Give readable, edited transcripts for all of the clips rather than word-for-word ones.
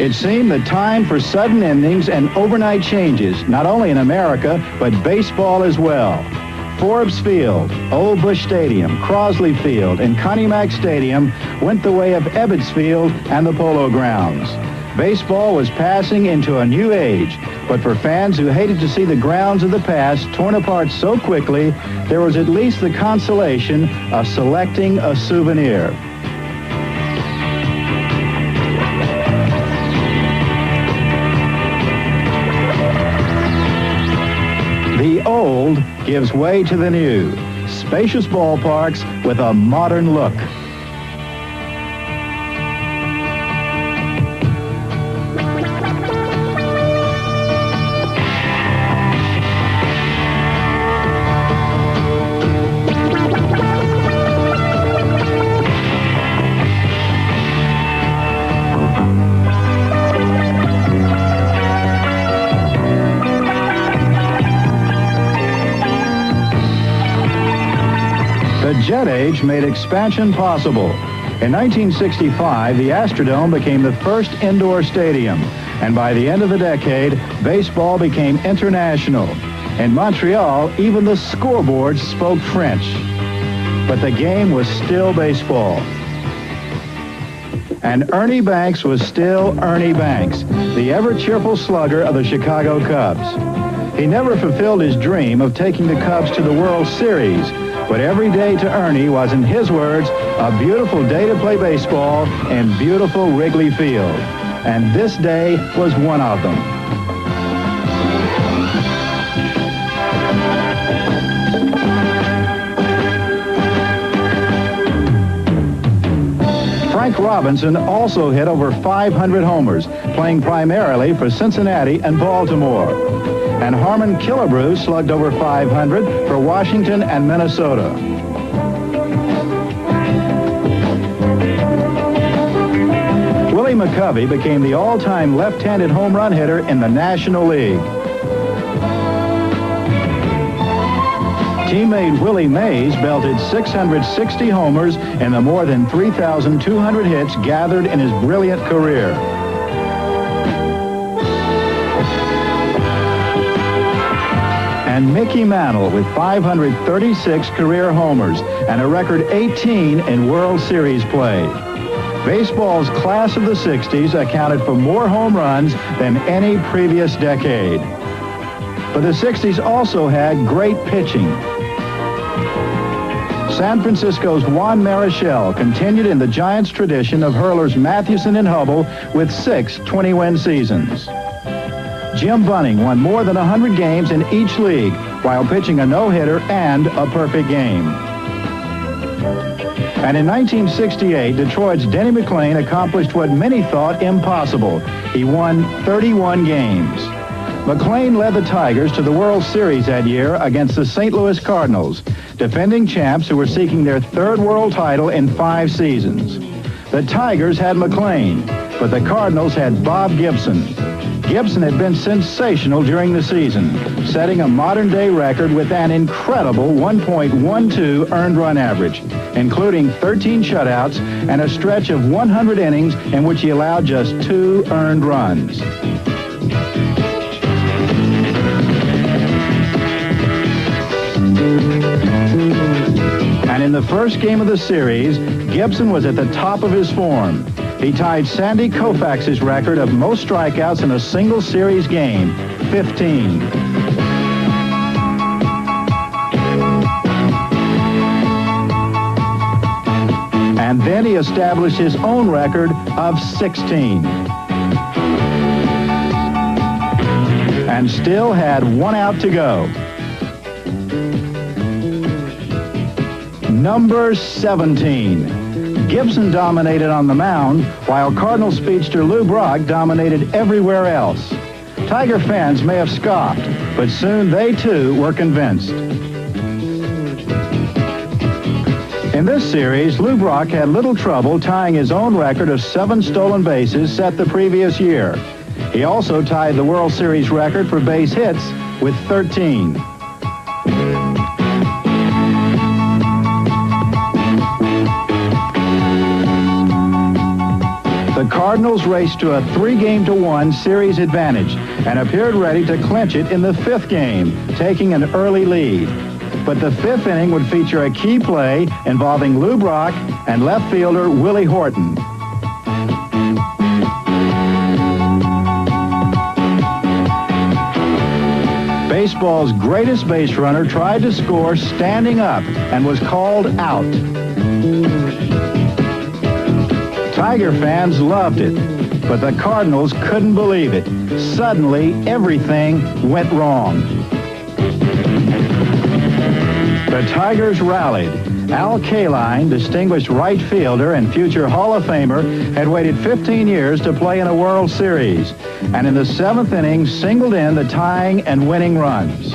It seemed the time for sudden endings and overnight changes, not only in America, but baseball as well. Forbes Field, Old Bush Stadium, Crosley Field, and Connie Mack Stadium went the way of Ebbets Field and the Polo Grounds. Baseball was passing into a new age, but for fans who hated to see the grounds of the past torn apart so quickly, there was at least the consolation of selecting a souvenir. The old gives way to the new. Spacious ballparks with a modern look. The Jet Age made expansion possible. In 1965, the Astrodome became the first indoor stadium, and by the end of the decade, baseball became international. In Montreal, even the scoreboards spoke French. But the game was still baseball. And Ernie Banks was still Ernie Banks, the ever-cheerful slugger of the Chicago Cubs. He never fulfilled his dream of taking the Cubs to the World Series, but every day to Ernie was, in his words, a beautiful day to play baseball in beautiful Wrigley Field. And this day was one of them. Frank Robinson also hit over 500 homers, playing primarily for Cincinnati and Baltimore. And Harmon Killebrew slugged over 500 for Washington and Minnesota. Willie McCovey became the all-time left-handed home run hitter in the National League. Teammate Willie Mays belted 660 homers in the more than 3,200 hits gathered in his brilliant career. And Mickey Mantle with 536 career homers and a record 18 in World Series play. Baseball's class of the 60s accounted for more home runs than any previous decade. But the 60s also had great pitching. San Francisco's Juan Marichal continued in the Giants' tradition of hurlers Mathewson and Hubble with 6 20-win seasons. Jim Bunning won more than 100 games in each league while pitching a no-hitter and a perfect game. And in 1968, Detroit's Denny McClain accomplished what many thought impossible. He won 31 games. McClain led the Tigers to the World Series that year against the St. Louis Cardinals, defending champs who were seeking their third world title in 5 seasons. The Tigers had McClain, but the Cardinals had Bob Gibson. Gibson had been sensational during the season, setting a modern-day record with an incredible 1.12 earned run average, including 13 shutouts and a stretch of 100 innings in which he allowed just 2 earned runs. And in the first game of the series, Gibson was at the top of his form. He tied Sandy Koufax's record of most strikeouts in a single series game, 15. And then he established his own record of 16. And still had 1 out to go. Number 17. Gibson dominated on the mound, while Cardinal speedster Lou Brock dominated everywhere else. Tiger fans may have scoffed, but soon they too were convinced. In this series, Lou Brock had little trouble tying his own record of 7 stolen bases set the previous year. He also tied the World Series record for base hits with 13. The Cardinals raced to a 3-game-to-1 series advantage and appeared ready to clinch it in the 5th game, taking an early lead. But the 5th inning would feature a key play involving Lou Brock and left fielder Willie Horton. Baseball's greatest base runner tried to score standing up and was called out. Tiger fans loved it, but the Cardinals couldn't believe it. Suddenly, everything went wrong. The Tigers rallied. Al Kaline, distinguished right fielder and future Hall of Famer, had waited 15 years to play in a World Series, and in the 7th inning singled in the tying and winning runs.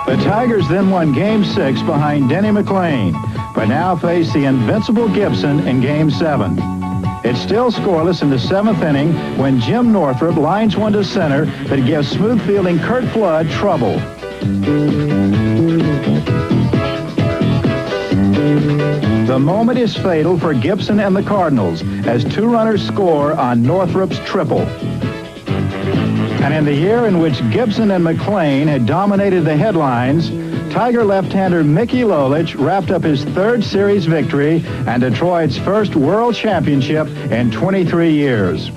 The Tigers then won Game 6 behind Denny McClain, but now face the invincible Gibson in Game 7. It's still scoreless in the 7th inning when Jim Northrup lines one to center that gives smooth-fielding Curt Flood trouble. The moment is fatal for Gibson and the Cardinals as 2 runners score on Northrup's triple. And in the year in which Gibson and McClain had dominated the headlines, Tiger left-hander Mickey Lolich wrapped up his 3rd series victory and Detroit's first world championship in 23 years.